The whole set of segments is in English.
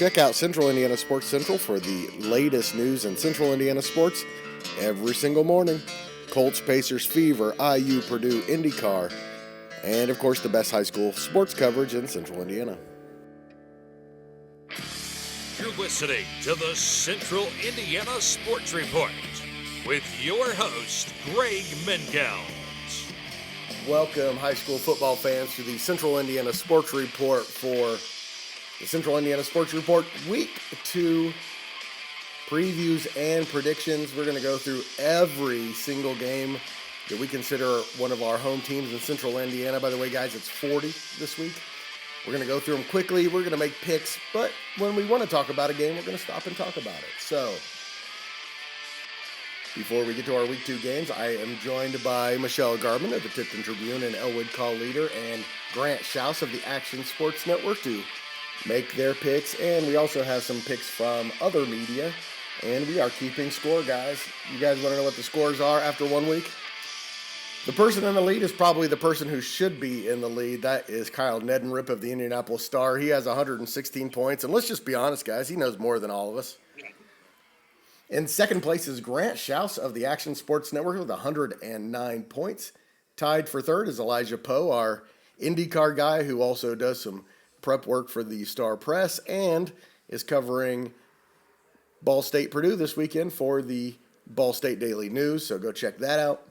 Check out Central Indiana Sports Central for the latest news in Central Indiana sports every single morning. Colts, Pacers, Fever, IU, Purdue, IndyCar, and of course the best high school sports coverage in Central Indiana. You're listening to the Central Indiana Sports Report with your host, Greg Mengels. Welcome, high school football fans, to the Central Indiana Sports Report for the Central Indiana Sports Report Week 2 previews and predictions. We're going to go through every single game that we consider one of our home teams in Central Indiana. By the way, guys, it's 40 this week. We're going to go through them quickly. We're going to make picks, but when we want to talk about a game, we're going to stop and talk about it. So, before we get to our Week 2 games, I am joined by Michelle Garmon of the Tipton Tribune and Elwood Call Leader, and Grant Shouse of the Action Sports Network to make their picks. And we also have some picks from other media, and we are keeping score, guys. You guys want to know what the scores are after 1 week? The person in the lead is probably the person who should be in the lead. That is Kyle Nedenrip of the Indianapolis Star. He has 116 points, and let's just be honest, guys, he knows more than all of us. In second place is Grant Shouse of the Action Sports Network with 109 points. Tied for third is Elijah Poe, our IndyCar guy who also does some prep work for the Star Press and is covering Ball State Purdue this weekend for the Ball State Daily News, so go check that out.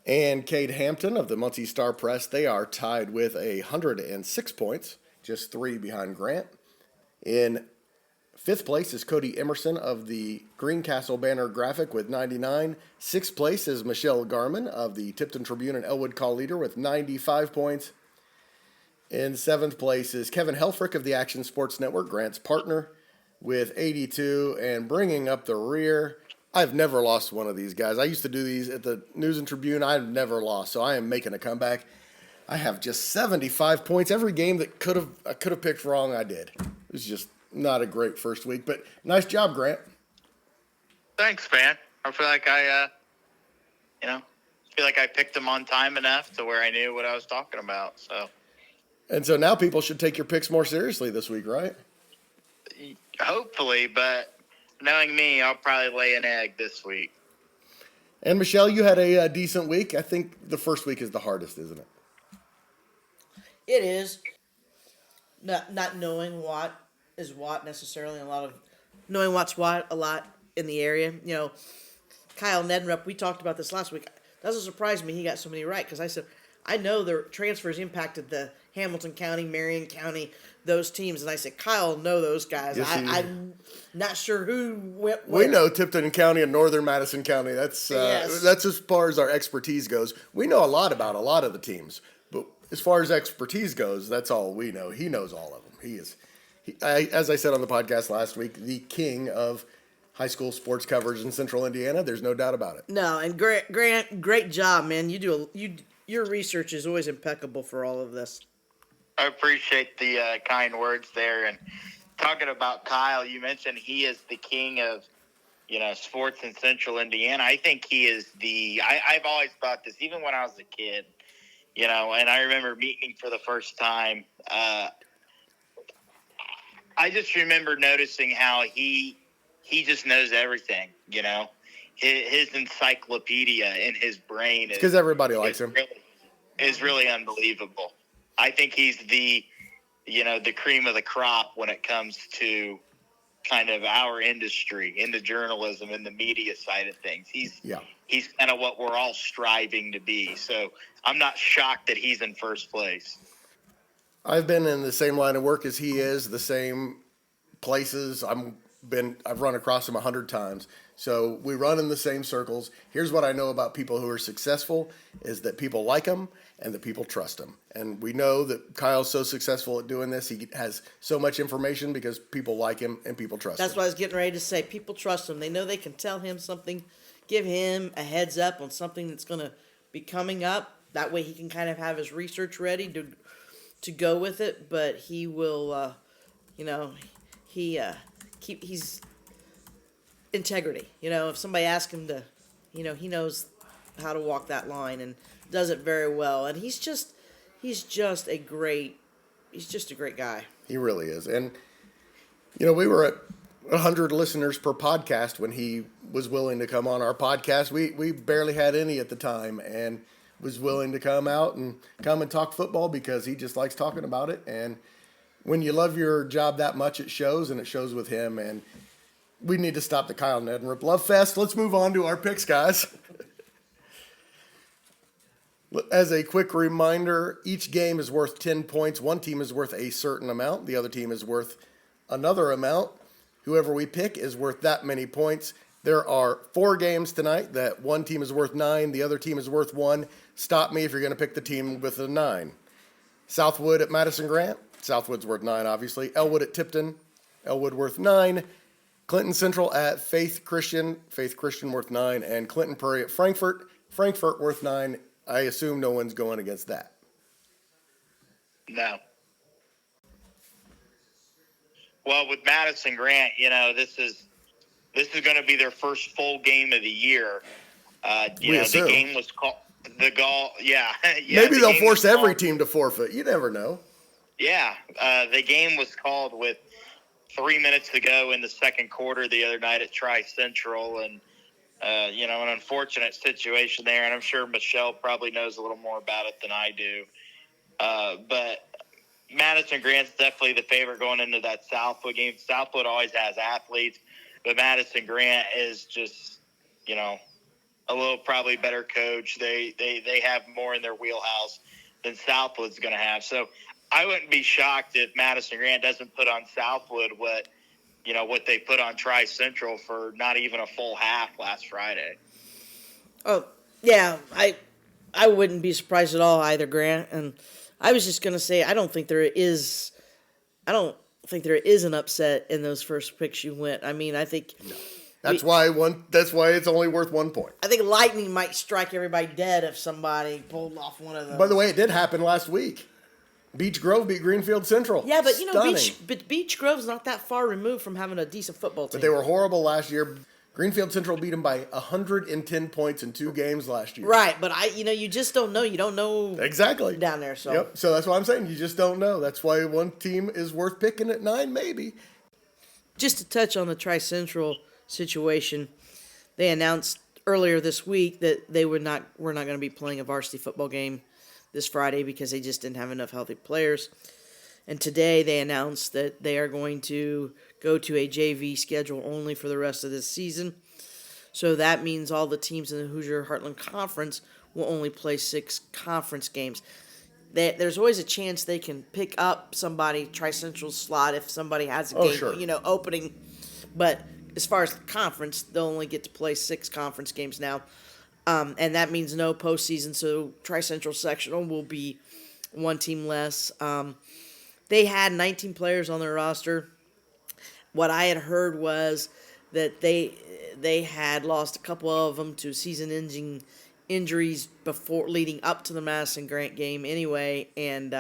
And Cade Hampton of the Muncie Star Press, they are tied with 106 points, just 3 behind Grant. In fifth place is Cody Emerson of the Greencastle Banner Graphic with 99. Sixth place is Michelle Garmon of the Tipton Tribune and Elwood Call Leader with 95 points. In seventh place is Kevin Helfrich of the Action Sports Network, Grant's partner, with 82. And bringing up the rear, I've never lost one of these guys. I used to do these at the News and Tribune. I've never lost, so I am making a comeback. I have just 75 points. Every game that I could have picked wrong, I did. It was just not a great first week, but nice job, Grant. Thanks, man. I feel like I picked them on time enough to where I knew what I was talking about. So now people should take your picks more seriously this week, right? Hopefully, but knowing me, I'll probably lay an egg this week. And Michelle, you had a decent week. I think the first week is the hardest, isn't it? It is. Not knowing what is what necessarily, knowing what's what a lot in the area. You know, Kyle Nedenrup, we talked about this last week. Doesn't surprise me he got so many right, because I said, I know the transfers impacted the Hamilton County, Marion County, those teams, and I said, Kyle know those guys. Yes, I'm not sure who went where. We know Tipton County and Northern Madison County. That's as far as our expertise goes. We know a lot about a lot of the teams, but as far as expertise goes, that's all we know. He knows all of them. He is, as I said on the podcast last week, the king of high school sports coverage in Central Indiana. There's no doubt about it. No, and Grant, great job, man. Your research is always impeccable for all of this. I appreciate the kind words there. And talking about Kyle, you mentioned he is the king of, sports in Central Indiana. I think he is I've always thought this, even when I was a kid, and I remember meeting him for the first time. I just remember noticing how he just knows everything, His encyclopedia in his brain because everybody likes him. Is really unbelievable. I think he's the cream of the crop when it comes to kind of our industry, in the journalism and the media side of things. He's kind of what we're all striving to be. So I'm not shocked that he's in first place. I've been in the same line of work as he is, the same places. I've run across him 100 times. So we run in the same circles. Here's what I know about people who are successful is that people like them and that people trust them. And we know that Kyle's so successful at doing this. He has so much information because people like him and people trust him. That's what I was getting ready to say. People trust him. They know they can tell him something, give him a heads up on something that's going to be coming up. That way he can kind of have his research ready to go with it. But he will, he's integrity. If somebody asks him to, he knows how to walk that line and does it very well. And he's just a great guy. He really is. And We were at 100 listeners per podcast when he was willing to come on our podcast. We barely had any at the time, and was willing to come out and come and talk football because he just likes talking about it. And when you love your job that much, it shows, and it shows with him. And we need to stop the Kyle Neddenrip Love Fest. Let's move on to our picks, guys. As a quick reminder, each game is worth 10 points. One team is worth a certain amount. The other team is worth another amount. Whoever we pick is worth that many points. There are 4 games tonight that one team is worth 9, the other team is worth 1. Stop me if you're going to pick the team with a 9. Southwood at Madison-Grant. Southwood's worth 9, obviously. Elwood at Tipton. Elwood worth 9. Clinton-Central at Faith Christian. Faith Christian worth 9. And Clinton-Prairie at Frankfort. Frankfort worth 9. I assume no one's going against that. No. Well, with Madison-Grant, this is going to be their first full game of the year. The game was called yeah. Maybe they'll force every team to forfeit. You never know. Yeah, the game was called with 3 minutes to go in the second quarter the other night at Tri-Central, and an unfortunate situation there. And I'm sure Michelle probably knows a little more about it than I do. But Madison-Grant's definitely the favorite going into that Southwood game. Southwood always has athletes, but Madison-Grant is just, a little probably better coach. They have more in their wheelhouse than Southwood's going to have. So I wouldn't be shocked if Madison-Grant doesn't put on Southwood what they put on Tri-Central for not even a full half last Friday. Oh, yeah, I wouldn't be surprised at all either, Grant. And I was just going to say I don't think there is an upset in those first picks you went. I mean, I think no. That's why it's only worth 1 point. I think lightning might strike everybody dead if somebody pulled off one of those. By the way, it did happen last week. Beech Grove beat Greenfield-Central. Yeah, but Beech Grove's not that far removed from having a decent football team. But they were horrible last year. Greenfield-Central beat them by 110 points in 2 games last year. Right, but you just don't know. You don't know exactly down there. So yep. So that's why I'm saying you just don't know. That's why one team is worth picking at 9, maybe. Just to touch on the Tri-Central situation, they announced earlier this week that they were not going to be playing a varsity football game this Friday because they just didn't have enough healthy players. And today they announced that they are going to go to a JV schedule only for the rest of this season. So that means all the teams in the Hoosier Heartland Conference will only play 6 conference games. There's always a chance they can pick up somebody Tri-Central's slot if somebody has a game, sure. Opening. But as far as the conference, they'll only get to play 6 conference games now. And that means no postseason, so Tri-Central Sectional will be 1 team less. They had 19 players on their roster. What I had heard was that they had lost a couple of them to season-ending injuries before leading up to the Madison-Grant game anyway, and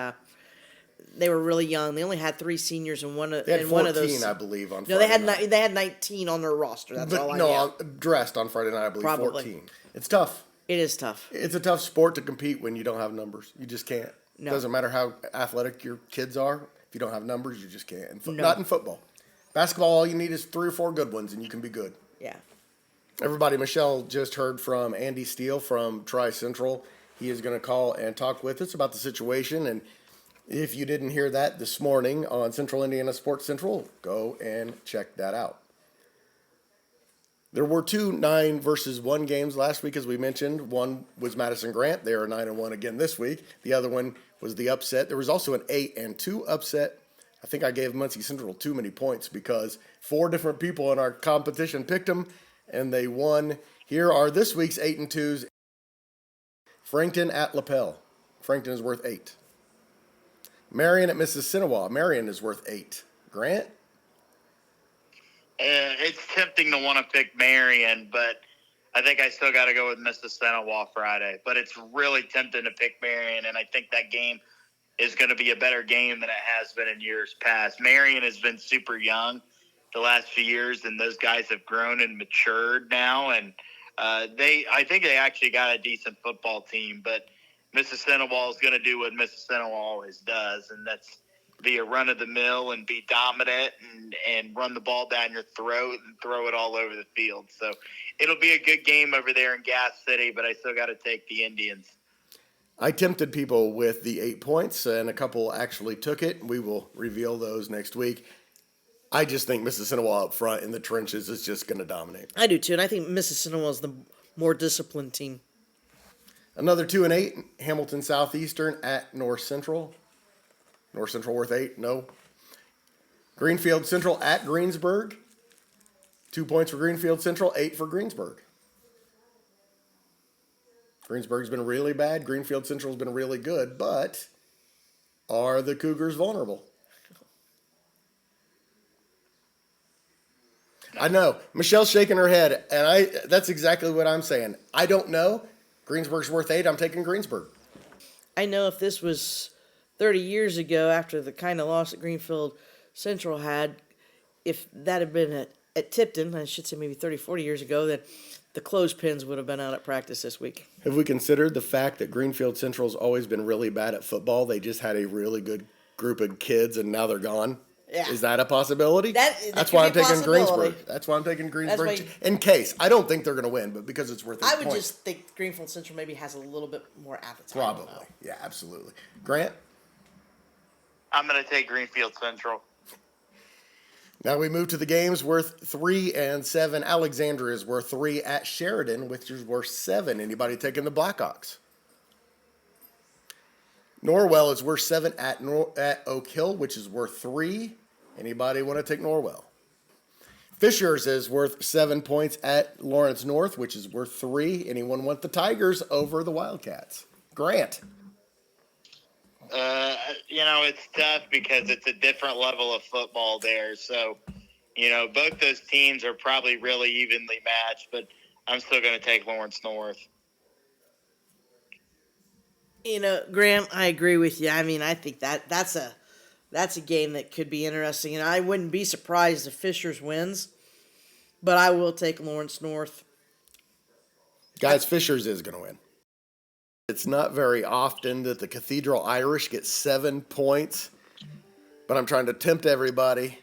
they were really young. They only had 3 seniors in one of they had 14, of those. I believe, on no, Friday night. They had 19 on their roster. That's all I know. Dressed on Friday night, I believe. Probably. 14. It's tough. It is tough. It's a tough sport to compete when you don't have numbers. You just can't. No. It doesn't matter how athletic your kids are. If you don't have numbers, you just can't. No. Not in football. Basketball, all you need is 3 or 4 good ones, and you can be good. Yeah. Everybody, Michelle just heard from Andy Steele from Tri-Central. He is going to call and talk with us about the situation. And if you didn't hear that this morning on Central Indiana Sports Central, go and check that out. There were 2 9-1 games last week, as we mentioned. One was Madison-Grant. They are 9-1 again this week. The other one was the upset. There was also an 8-2 upset. I think I gave Muncie Central too many points because 4 different people in our competition picked them, and they won. Here are this week's 8-2s. Frankton at Lapel. Frankton is worth 8. Marion at Mississinewa. Marion is worth 8. Grant? It's tempting to want to pick Marion, but I think I still got to go with Mississinewa Friday. But it's really tempting to pick Marion, and I think that game is going to be a better game than it has been in years past. Marion has been super young the last few years, and those guys have grown and matured now. And I think they actually got a decent football team, but Mississinewa is going to do what Mississinewa always does, and that's be a run of the mill and be dominant and run the ball down your throat and throw it all over the field. So it'll be a good game over there in Gas City, but I still got to take the Indians. I tempted people with the 8 points, and a couple actually took it. We will reveal those next week. I just think Mississinewa up front in the trenches is just going to dominate. I do too, and I think Mississinewa is the more disciplined team. Another 2-8, Hamilton Southeastern at North Central. North Central worth 8? No. Greenfield-Central at Greensburg. 2 points for Greenfield-Central, 8 for Greensburg. Greensburg's been really bad. Greenfield-Central's been really good, but are the Cougars vulnerable? I know. Michelle's shaking her head, and that's exactly what I'm saying. I don't know. Greensburg's worth 8. I'm taking Greensburg. I know if this was 30 years ago after the kind of loss that Greenfield-Central had, if that had been at Tipton, I should say maybe 30, 40 years ago, then the clothespins would have been out at practice this week. Have we considered the fact that Greenfield-Central's always been really bad at football? They just had a really good group of kids, and now they're gone. Yeah. Is that a possibility? That's why I'm taking Greensburg. That's why I'm taking Greensburg. In case. I don't think they're going to win, but because it's worth 8 I points. would just think Greenfield-Central maybe has a little bit more appetite. Probably. Yeah, absolutely. Grant? I'm going to take Greenfield-Central. Now we move to the games worth 3 and 7. Alexandria is worth 3 at Sheridan, which is worth 7. Anybody taking the Blackhawks? Norwell is worth 7 at Oak Hill, which is worth 3. Anybody want to take Norwell? Fishers is worth 7 points at Lawrence North, which is worth 3. Anyone want the Tigers over the Wildcats? Grant? It's tough because it's a different level of football there. So, both those teams are probably really evenly matched, but I'm still going to take Lawrence North. Graham, I agree with you. I mean, I think that's a game that could be interesting, and I wouldn't be surprised if Fishers wins, but I will take Lawrence North. Guys, Fishers is going to win. It's not very often that the Cathedral Irish get 7 points, but I'm trying to tempt everybody.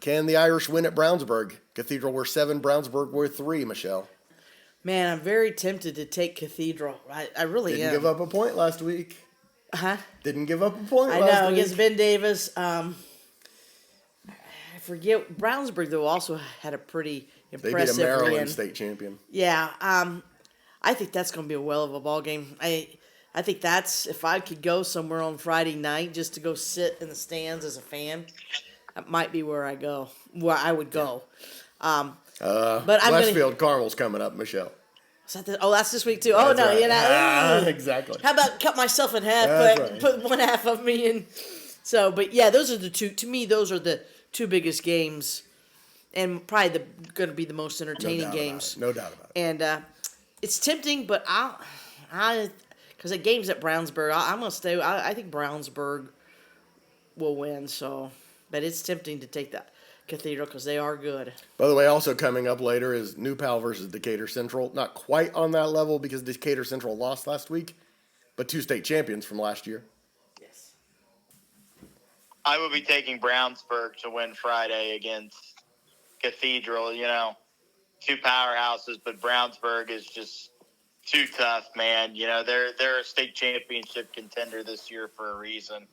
Can the Irish win at Brownsburg? Cathedral worth 7, Brownsburg worth 3, Michelle. Man, I'm very tempted to take Cathedral. I really Didn't am. give up a point last week. Huh? Didn't give up a point I last know, week. against Ben Davis. I forget, Brownsburg, though, also had a pretty impressive They beat a Maryland win. state champion. Yeah, I think that's going to be a well of a ball game. I think that's, if I could go somewhere on Friday night just to go sit in the stands as a fan, that might be where I would go. But I'm Westfield Carmel's coming up, Michelle. That's this week too. Oh, That's no, right. Exactly. How about cut myself in half, put one half of me in. So, but yeah, those are the two. To me, those are the two biggest games, and probably going to be the most entertaining games. No doubt about it. And it's tempting, but because the game's at Brownsburg, I'm going to stay. I think Brownsburg will win. So, but it's tempting to take that Cathedral because they are good. By the way, also coming up later is New Pal versus Decatur Central. Not quite on that level because Decatur Central lost last week, but 2 state champions from last year. Yes. I would be taking Brownsburg to win Friday against Cathedral. 2 powerhouses, but Brownsburg is just too tough, man. They're a state championship contender this year for a reason.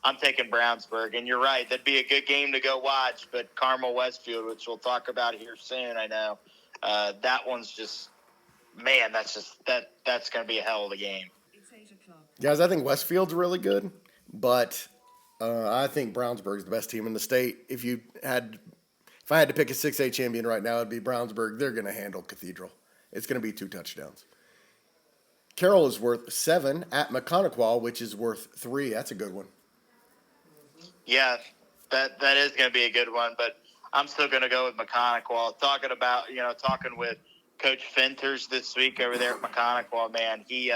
I'm taking Brownsburg, and you're right. That'd be a good game to go watch, but Carmel Westfield, which we'll talk about here soon, I know, that one's just, man, that's going to be a hell of a game. Guys, I think Westfield's really good, but I think Brownsburg's the best team in the state. If I had to pick a 6A champion right now, it'd be Brownsburg. They're going to handle Cathedral. It's going to be 2 touchdowns. Carroll is worth 7 at Maconaquah, which is worth 3. That's a good one. Yeah, that is going to be a good one, but I'm still going to go with Maconaquah. Talking with Coach Fenters this week over there at Maconaquah, man, he,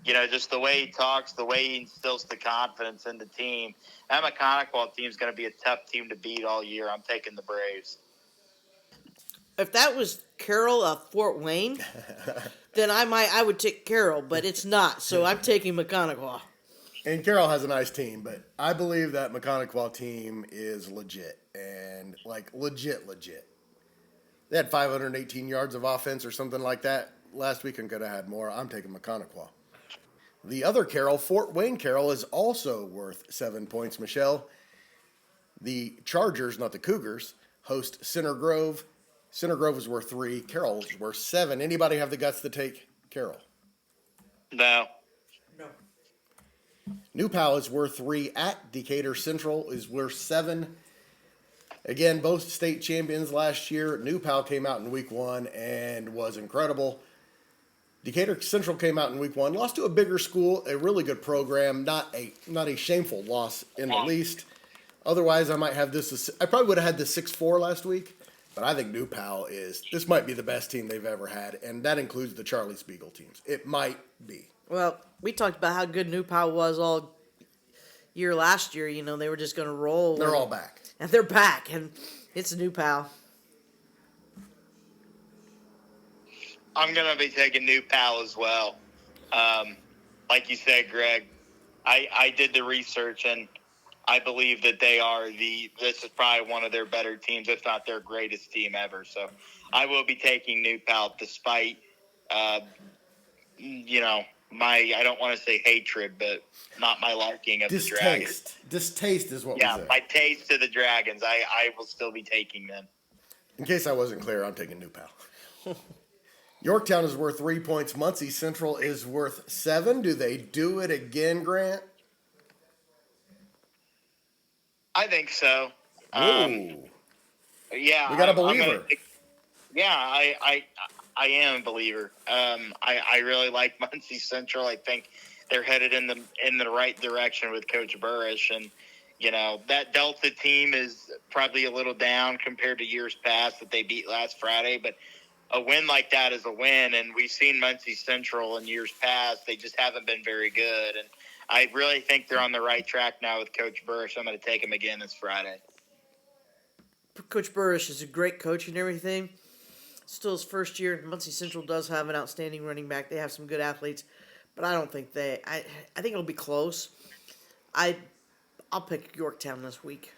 just the way he talks, the way he instills the confidence in the team. That Maconaquah team is going to be a tough team to beat all year. I'm taking the Braves. If that was Carroll of Fort Wayne, then I would take Carroll, but it's not, so I'm taking Maconaquah. And Carroll has a nice team, but I believe that Maconaquah team is legit and legit. They had 518 yards of offense or something like that last week and could have had more. I'm taking Maconaquah. The other Carroll, Fort Wayne Carroll, is also worth 7 points, Michelle. The Chargers, not the Cougars, host Center Grove. Center Grove is worth 3. Carroll is worth 7. Anybody have the guts to take Carroll? No. New Pal is worth 3 at Decatur. Central is worth 7. Again, both state champions last year. New Pal came out in week 1 and was incredible. Decatur Central came out in week 1, lost to a bigger school, a really good program, not a shameful loss in the least. Otherwise, I might have this. I probably would have had this 6-4 last week, but I think New Pal this might be the best team they've ever had, and that includes the Charlie Spiegel teams. It might be. Well, we talked about how good New Pal was all year last year. You know, they were just going to roll. They're all back. And they're back, and it's New Pal. I'm going to be taking New Pal as well. Like you said, Greg, I did the research, and I believe that this is probably one of their better teams, if not their greatest team ever. So I will be taking New Pal despite, I don't want to say hatred, but not my liking of the Dragons. Distaste is what we say. My taste to the Dragons. I will still be taking them. In case I wasn't clear, I'm taking New Pal. Yorktown is worth 3 points. Muncie Central is worth 7. Do they do it again, Grant? I think so. Ooh. Yeah. We got a believer. I am a believer. I really like Muncie Central. I think they're headed in the right direction with Coach Burrish, and that Delta team is probably a little down compared to years past that they beat last Friday, but a win like that is a win, and we've seen Muncie Central in years past. They just haven't been very good, and I really think they're on the right track now with Coach Burrish. I'm going to take them again this Friday. Coach Burrish is a great coach and everything. Still his first year. Muncie Central does have an outstanding running back. They have some good athletes, but I don't think I think it'll be close. I'll pick Yorktown this week.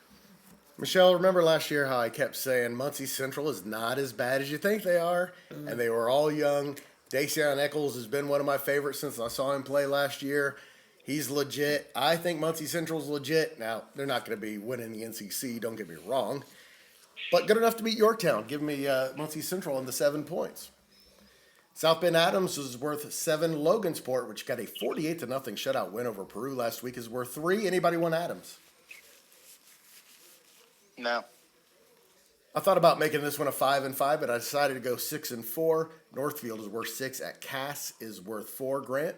Michelle, remember last year how I kept saying Muncie Central is not as bad as you think they are, and they were all young. Dacian Eccles has been one of my favorites since I saw him play last year. He's legit. I think Muncie Central's legit. Now, they're not going to be winning the NCC, don't get me wrong, but good enough to beat Yorktown. Give me Muncie Central in the 7 points. South Bend Adams is worth 7. Logansport, which got a 48-0 shutout win over Peru last week, is worth 3. Anybody want Adams? No. I thought about making this one a 5-5, but I decided to go 6-4. Northfield is worth 6. At Cass is worth 4. Grant?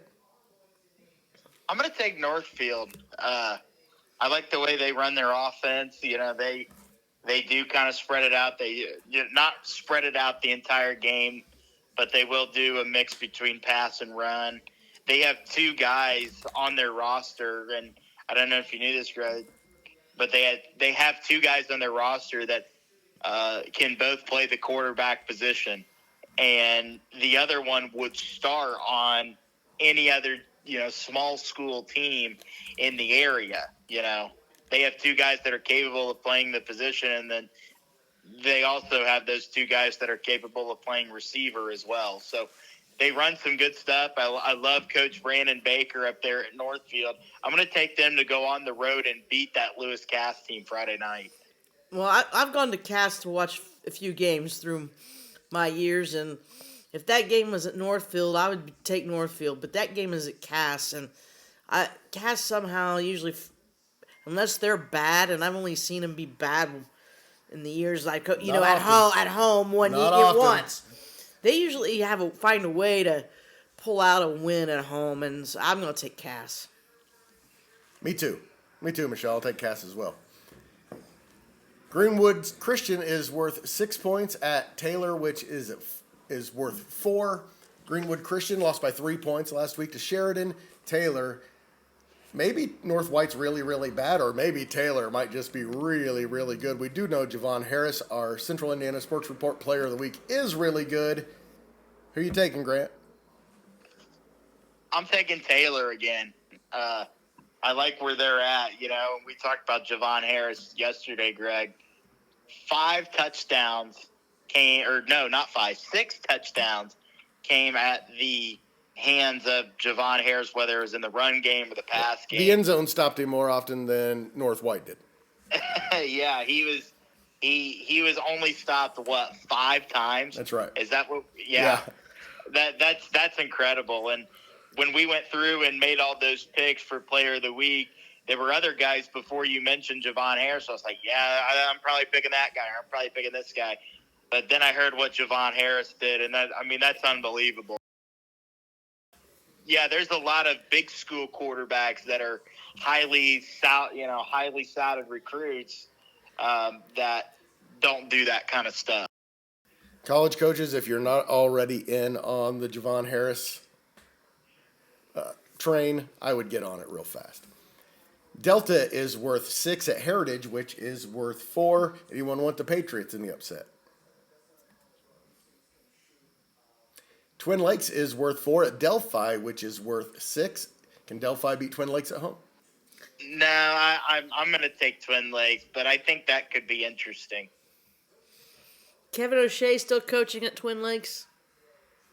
I'm going to take Northfield. I like the way they run their offense. They do kind of spread it out. They not spread it out the entire game, but they will do a mix between pass and run. They have 2 guys on their roster, and I don't know if you knew this, Greg, but they have 2 guys on their roster that can both play the quarterback position, and the other one would start on any other small school team in the area. They have 2 guys that are capable of playing the position, and then they also have those 2 guys that are capable of playing receiver as well. So they run some good stuff. I love Coach Brandon Baker up there at Northfield. I'm going to take them to go on the road and beat that Lewis Cass team Friday night. Well, I've gone to Cass to watch a few games through my years, and if that game was at Northfield, I would take Northfield. But that game is at Cass, and Cass somehow usually, unless they're bad, and I've only seen them be bad in the years at home when you get once. They usually find a way to pull out a win at home, and so I'm going to take Cass. Me too, Michelle. I'll take Cass as well. Greenwood Christian is worth 6 points at Taylor, which is worth 4. Greenwood Christian lost by 3 points last week to Sheridan. Taylor, maybe North White's really, really bad, or maybe Taylor might just be really, really good. We do know Javon Harris, our Central Indiana Sports Report Player of the Week, is really good. Who are you taking, Grant? I'm taking Taylor again. I like where they're at. You know, we talked about Javon Harris yesterday, Greg. 5 touchdowns came, or no, not 5, 6 touchdowns came at the hands of Javon Harris, whether it was in the run game or the pass game. The end zone stopped him more often than North White did. Yeah, he was only stopped 5 times. That's right. Is that what? Yeah. That's incredible. And when we went through and made all those picks for Player of the Week, there were other guys before you mentioned Javon Harris. So I was like, yeah, I'm probably picking that guy. Or I'm probably picking this guy. But then I heard what Javon Harris did, and that's unbelievable. Yeah, there's a lot of big school quarterbacks that are highly touted recruits that don't do that kind of stuff. College coaches, if you're not already in on the Javon Harris train, I would get on it real fast. Delta is worth 6 at Heritage, which is worth 4. Anyone want the Patriots in the upset? Twin Lakes is worth 4 at Delphi, which is worth 6. Can Delphi beat Twin Lakes at home? No, I'm going to take Twin Lakes, but I think that could be interesting. Kevin O'Shea still coaching at Twin Lakes?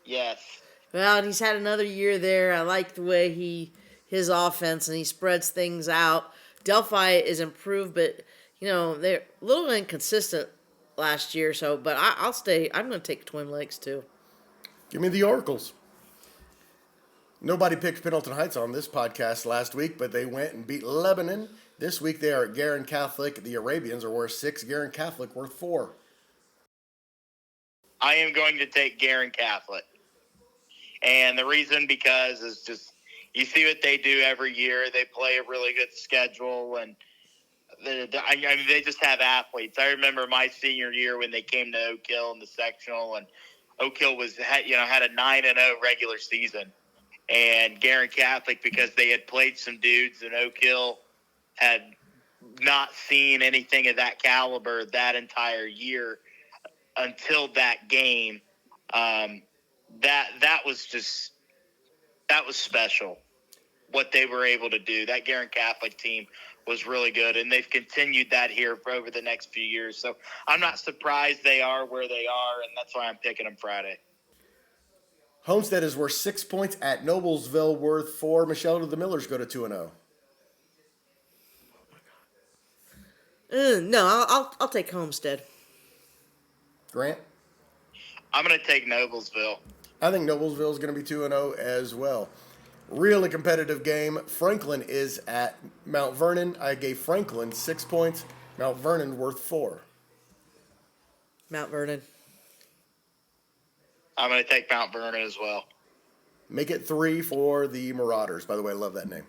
Yes. Well, and he's had another year there. I like the way his offense, and he spreads things out. Delphi is improved, but, they're a little inconsistent last year. So, but I'll stay. I'm going to take Twin Lakes, too. Give me the Oracles. Nobody picked Pendleton Heights on this podcast last week, but they went and beat Lebanon. This week they are at Garin Catholic. The Arabians are worth 6. Garin Catholic worth 4. I am going to take Garin Catholic. And the reason because is just you see what they do every year. They play a really good schedule, and they just have athletes. I remember my senior year when they came to Oak Hill in the sectional, and Oak Hill had a 9-0 regular season. And Garin Catholic, because they had played some dudes, and Oak Hill had not seen anything of that caliber that entire year until that game. That was special what they were able to do. That Garin Catholic team was really good, and they've continued that here for over the next few years. So I'm not surprised they are where they are, and that's why I'm picking them Friday. Homestead is worth 6 points at Noblesville, worth 4. Michelle, did the Millers go to 2-0? No, I'll take Homestead. Grant? I'm going to take Noblesville. I think Noblesville is going to be 2-0 as well. Really competitive game. Franklin is at Mount Vernon. I gave Franklin 6 points. Mount Vernon worth 4. Mount Vernon. I'm going to take Mount Vernon as well. Make it 3 for the Marauders. By the way, I love that name.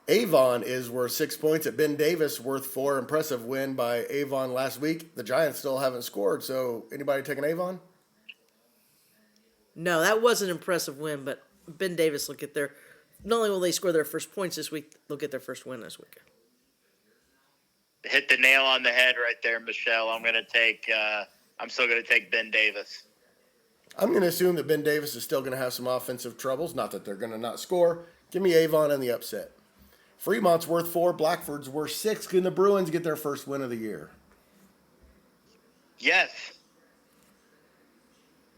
Avon is worth 6 points at Ben Davis, worth 4. Impressive win by Avon last week. The Giants still haven't scored, so anybody taking Avon? No, that was an impressive win, but Ben Davis will get their, not only will they score their first points this week, they'll get their first win this week. Hit the nail on the head right there, Michelle. I'm still going to take Ben Davis. I'm going to assume that Ben Davis is still going to have some offensive troubles. Not that they're going to not score. Give me Avon in the upset. Fremont's worth 4. Blackford's worth 6. Can the Bruins get their first win of the year? Yes.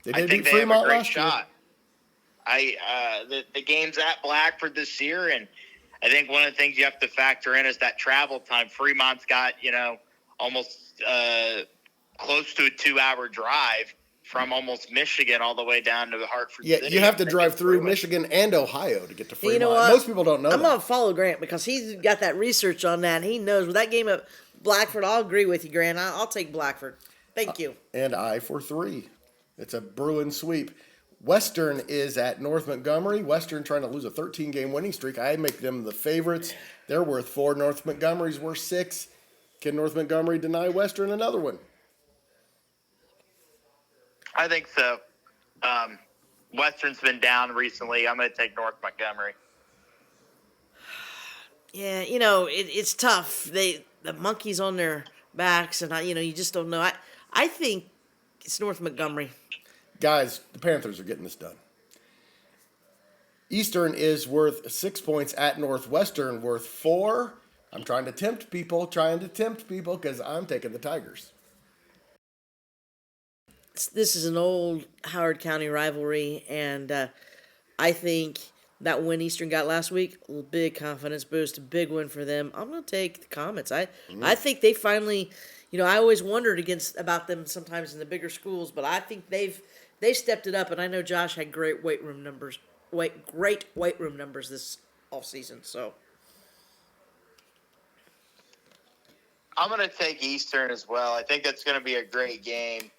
They I did think beat they have a Fremont great last shot. The game's at Blackford this year, and I think one of the things you have to factor in is that travel time. Fremont's got, almost close to a 2-hour drive from almost Michigan all the way down to Hartford Yeah, City. you have to drive through Michigan and Ohio to get to Fremont. You know what? Most people don't know I'm that. going to follow Grant because he's got that research on that. And he knows with that game at Blackford. I'll agree with you, Grant. I'll take Blackford. Thank you. And I for 3. It's a Bruin sweep. Western is at North Montgomery. Western trying to lose a 13-game winning streak. I make them the favorites. They're worth 4. North Montgomery's worth 6. Can North Montgomery deny Western another one? I think so. Western's been down recently. I'm going to take North Montgomery. Yeah, it's tough. The monkey's on their backs, and you just don't know. I think it's North Montgomery. Guys, the Panthers are getting this done. Eastern is worth 6 points at Northwestern, worth 4. I'm trying to tempt people, because I'm taking the Tigers. This is an old Howard County rivalry, and I think that win Eastern got last week, a big confidence boost, a big win for them. I'm going to take the Comets. I think they finally, I always wondered about them sometimes in the bigger schools, but I think they've stepped it up, and I know Josh had great weight room numbers this off season. So I'm going to take Eastern as well. I think that's going to be a great game.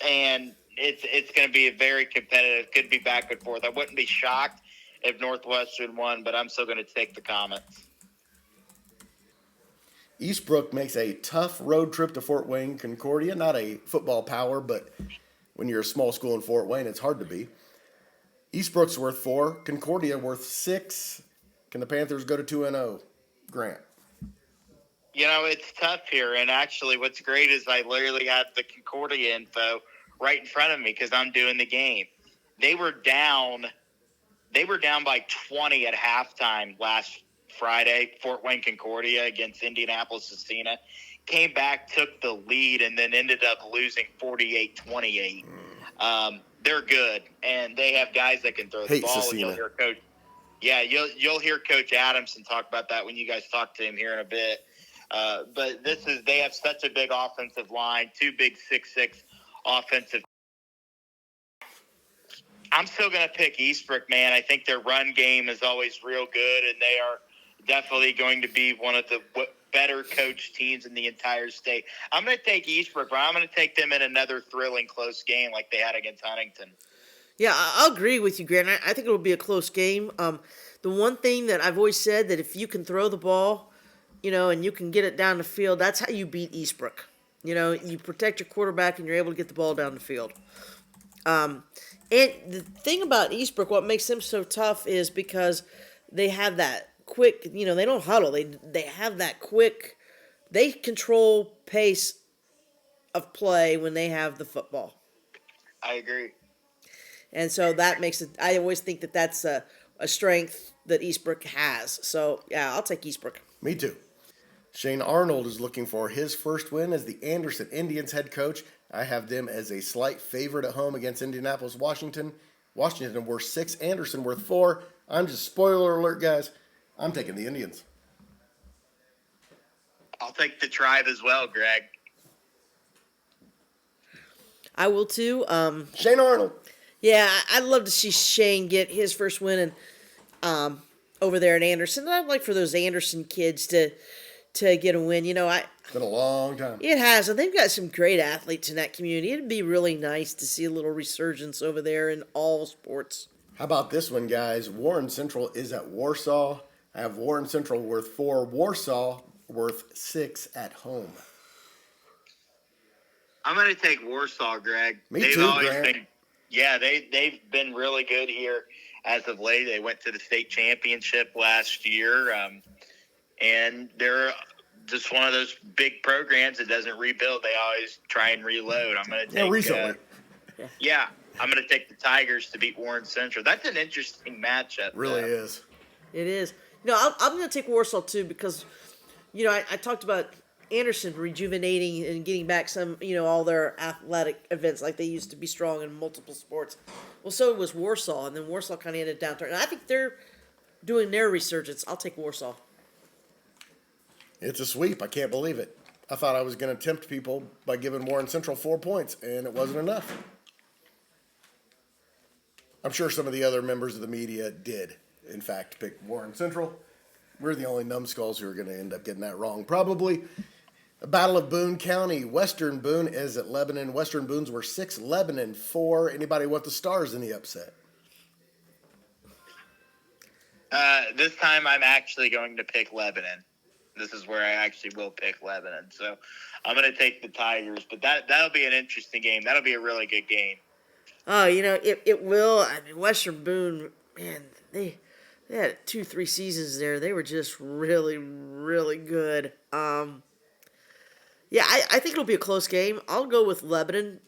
And it's going to be a very competitive, could be back and forth. I wouldn't be shocked if Northwestern won, but I'm still going to take the Comets. Eastbrook makes a tough road trip to Fort Wayne Concordia. Not a football power, but when you're a small school in Fort Wayne, it's hard to be. Eastbrook's worth 4, Concordia worth 6. Can the Panthers go to 2-0? Grant. It's tough here, and actually what's great is I literally have the Concordia info right in front of me because I'm doing the game. They were down by 20 at halftime last Friday, Fort Wayne Concordia against Indianapolis-Scecina. Came back, took the lead, and then ended up losing 48-28. They're good, and they have guys that can throw the ball. Scecina. You'll hear Coach Adamson talk about that when you guys talk to him here in a bit. But they have such a big offensive line, 2 big 6'6" offensive. I'm still going to pick Eastbrook, man. I think their run game is always real good, and they are definitely going to be one of the better coached teams in the entire state. I'm going to take Eastbrook, but I'm going to take them in another thrilling close game like they had against Huntington. Yeah, I'll agree with you, Grant. I think it'll be a close game. The one thing that I've always said, that if you can throw the ball, and you can get it down the field, that's how you beat Eastbrook. You protect your quarterback and you're able to get the ball down the field. And the thing about Eastbrook, what makes them so tough is because they have that quick, they don't huddle. They have that quick, they control pace of play when they have the football. I agree. And so that makes it, I always think that that's a strength that Eastbrook has. So, yeah, I'll take Eastbrook. Me too. Shane Arnold is looking for his first win as the Anderson Indians head coach. I have them as a slight favorite at home against Indianapolis, Washington. Washington worth 6, Anderson worth 4. I'm just, spoiler alert, guys, I'm taking the Indians. I'll take the Tribe as well, Greg. I will too. Shane Arnold. Yeah, I'd love to see Shane get his first win and over there at Anderson. I'd like for those Anderson kids to get a win. It's been a long time. It has, and they've got some great athletes in that community. It'd be really nice to see a little resurgence over there in all sports. How about this one, guys? Warren Central is at Warsaw. I have Warren Central worth 4, Warsaw worth 6 at home. I'm going to take Warsaw, Greg. Me too, Grant. They've been really good here as of late. They went to the state championship last year, and they're just one of those big programs that doesn't rebuild. They always try and reload. I'm going to take recently. I'm going to take the Tigers to beat Warren Central. That's an interesting matchup. Really is. It is. I'm going to take Warsaw too because, I talked about Anderson rejuvenating and getting back some, all their athletic events like they used to be strong in multiple sports. Well, so was Warsaw, and then Warsaw kind of ended downturn. And I think they're doing their resurgence. I'll take Warsaw. It's a sweep. I can't believe it. I thought I was going to tempt people by giving Warren Central 4 points, and it wasn't enough. I'm sure some of the other members of the media did, in fact, pick Warren Central. We're the only numbskulls who are going to end up getting that wrong, probably. The Battle of Boone County. Western Boone is at Lebanon. Western Boones were 6, Lebanon 4. Anybody want the Stars in the upset? This time I'm actually going to pick Lebanon. This is where I actually will pick Lebanon. So I'm going to take the Tigers, but that'll be an interesting game. That'll be a really good game. Oh, it will. I mean, Western Boone, man, they had 2-3 seasons there. They were just really, really good. Yeah, I think it'll be a close game. I'll go with Lebanon.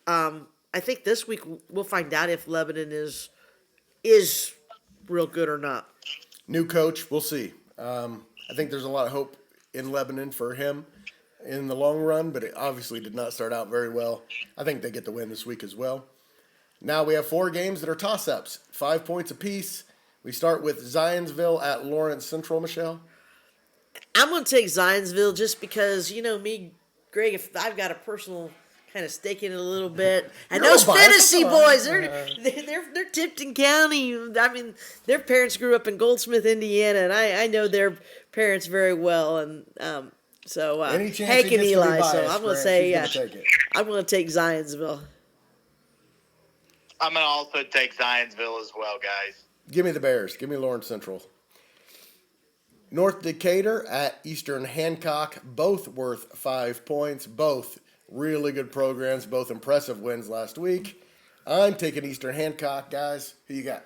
I think this week we'll find out if Lebanon is is real good or not. New coach, we'll see. I think there's a lot of hope in Lebanon for him in the long run, but it obviously did not start out very well. I think they get the win this week as well. Now we have 4 games that are toss-ups, 5 points apiece. We start with Zionsville at Lawrence Central, Michelle. I'm going to take Zionsville just because, me, Greg, if I've got a personal kind of stake in it a little bit. And those fantasy boys, they're Tipton County. I mean, their parents grew up in Goldsmith, Indiana, and I know their parents very well. And so Hank and Eli. So I'm going to say, I'm going to take Zionsville. I'm going to also take Zionsville as well, guys. Give me the Bears. Give me Lawrence Central. North Decatur at Eastern Hancock, both worth 5 points, both really good programs, both impressive wins last week. I'm taking Eastern Hancock, guys. Who you got?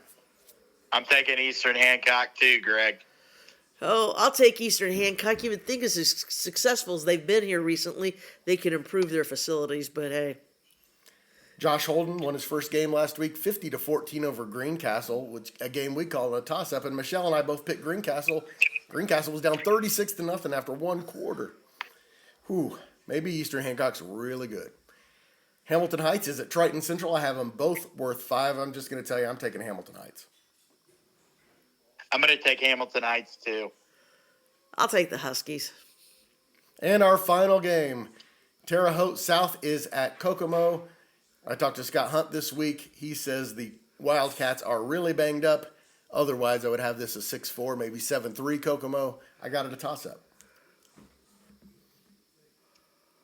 I'm taking Eastern Hancock too, Greg. Oh, I'll take Eastern Hancock. You would think as successful as they've been here recently, they could improve their facilities, but hey. Josh Holden won his first game last week, 50-14 over Greencastle, which a game we call a toss-up. And Michelle and I both picked Greencastle. Greencastle was down 36-0 after 1 quarter. Whew, maybe Eastern Hancock's really good. Hamilton Heights is at Triton Central. I have them both worth 5. I'm just going to tell you I'm taking Hamilton Heights. I'm going to take Hamilton Heights too. I'll take the Huskies. And our final game, Terre Haute South is at Kokomo. I talked to Scott Hunt this week. He says the Wildcats are really banged up. Otherwise, I would have this a 6-4, maybe 7-3 Kokomo. I got it a toss-up.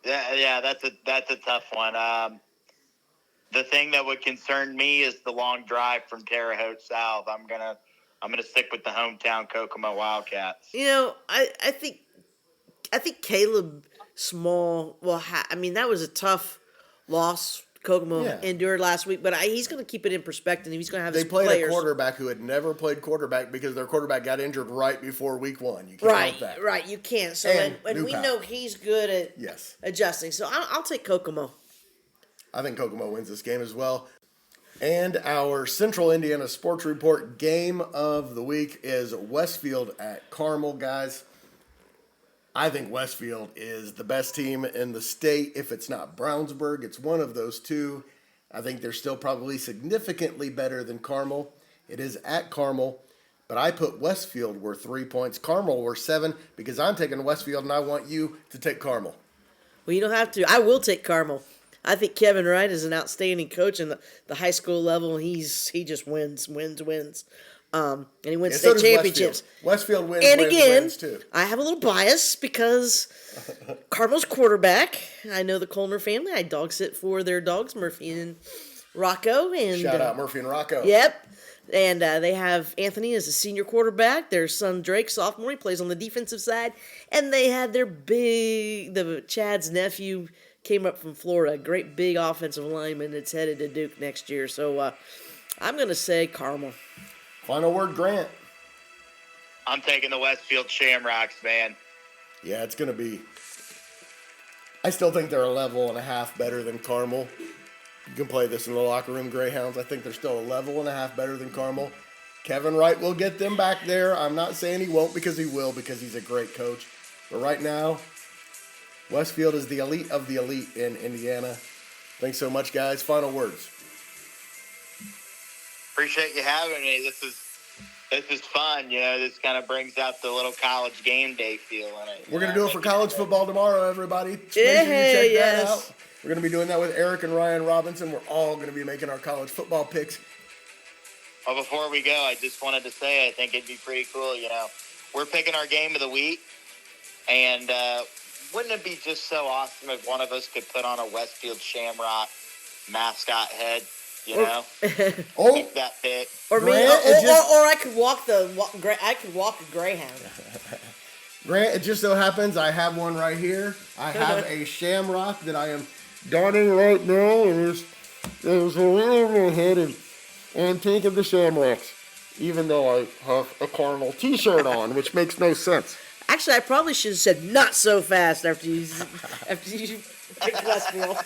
Yeah, that's a tough one. The thing that would concern me is the long drive from Terre Haute South. I'm gonna stick with the hometown Kokomo Wildcats. I think Caleb Small. Well, that was a tough loss Kokomo endured last week, but he's going to keep it in perspective. He's going to have his players. They played a quarterback who had never played quarterback because their quarterback got injured right before week 1. You can't help that. Right, you can't. So, and we know he's good at adjusting. So, I'll take Kokomo. I think Kokomo wins this game as well. And our Central Indiana Sports Report game of the week is Westfield at Carmel, guys. I think Westfield is the best team in the state. If it's not Brownsburg, it's one of those two. I think they're still probably significantly better than Carmel. It is at Carmel, but I put Westfield worth 3 points. Carmel worth 7 because I'm taking Westfield and I want you to take Carmel. Well, you don't have to. I will take Carmel. I think Kevin Wright is an outstanding coach in the high school level. He just wins. And he wins state championships. Westfield wins, and again, wins too. I have a little bias because Carmel's quarterback, I know the Colner family. I dog sit for their dogs, Murphy and Rocco. And shout out Murphy and Rocco. Yep. And they have Anthony as a senior quarterback. Their son Drake, sophomore, he plays on the defensive side. And they have Chad's nephew came up from Florida, great big offensive lineman that's headed to Duke next year. So I'm going to say Carmel. Final word, Grant. I'm taking the Westfield Shamrocks, man. Yeah, it's going to be... I still think they're a level and a half better than Carmel. You can play this in the locker room, Greyhounds. I think they're still a level and a half better than Carmel. Kevin Wright will get them back there. I'm not saying he won't because he will because he's a great coach. But right now, Westfield is the elite of the elite in Indiana. Thanks so much, guys. Final words. Appreciate you having me. This is fun. This kind of brings out the little college game day feel in it. We're going to do it for college football tomorrow, everybody. Make sure you check that out. We're going to be doing that with Eric and Ryan Robinson. We're all going to be making our college football picks. Well, before we go, I just wanted to say I think it'd be pretty cool. We're picking our game of the week, and wouldn't it be just so awesome if one of us could put on a Westfield Shamrock mascot head? Make that pick. Or me, or I could walk a greyhound. Grant, it just so happens I have one right here. I have a shamrock that I am donning right now, and there's a little head and think of the Shamrocks, even though I have a Carmel t-shirt on, which makes no sense. Actually, I probably should have said not so fast after you picked Westfield.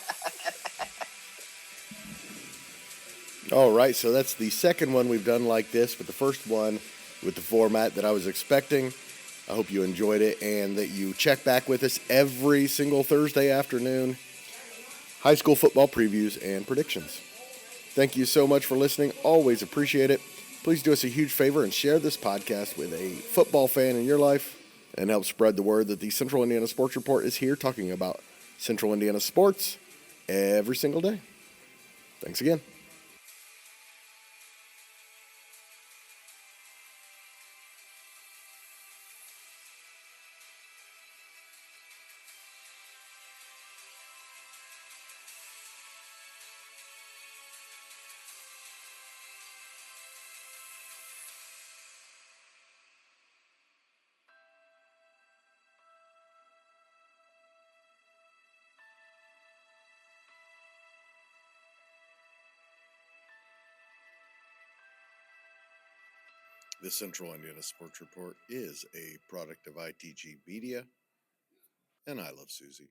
All right, so that's the second one we've done like this, but the first one with the format that I was expecting. I hope you enjoyed it and that you check back with us every single Thursday afternoon. High school football previews and predictions. Thank you so much for listening. Always appreciate it. Please do us a huge favor and share this podcast with a football fan in your life and help spread the word that the Central Indiana Sports Report is here talking about Central Indiana sports every single day. Thanks again. The Central Indiana Sports Report is a product of ITG Media, and I love Susie.